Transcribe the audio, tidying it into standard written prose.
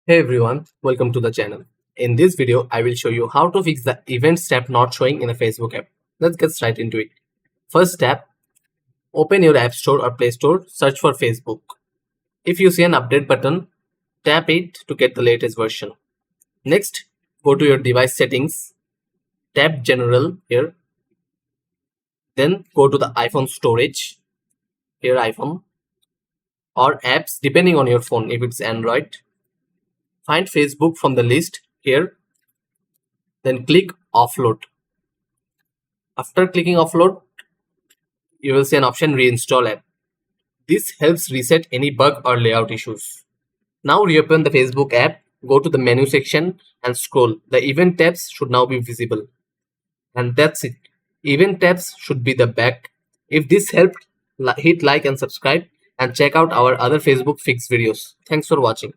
Hey everyone, welcome to the channel. In this video, I will show you how to fix the events tab not showing in a Facebook app. Let's get right into it. First step, open your App Store or Play Store, search for Facebook. If you see an update button, tap it to get the latest version. Next, go to your device settings, tap General here, then go to the iPhone storage, here iPhone, or apps depending on your phone if it's Android. Find Facebook from the list here, then click Offload. After clicking Offload, you will see an option Reinstall app. This helps reset any bug or layout issues. Now reopen the Facebook app, go to the menu section and scroll. The event tabs should now be visible. And that's it. Event tabs should be the back. If this helped, hit like and subscribe and check out our other Facebook fix videos. Thanks for watching.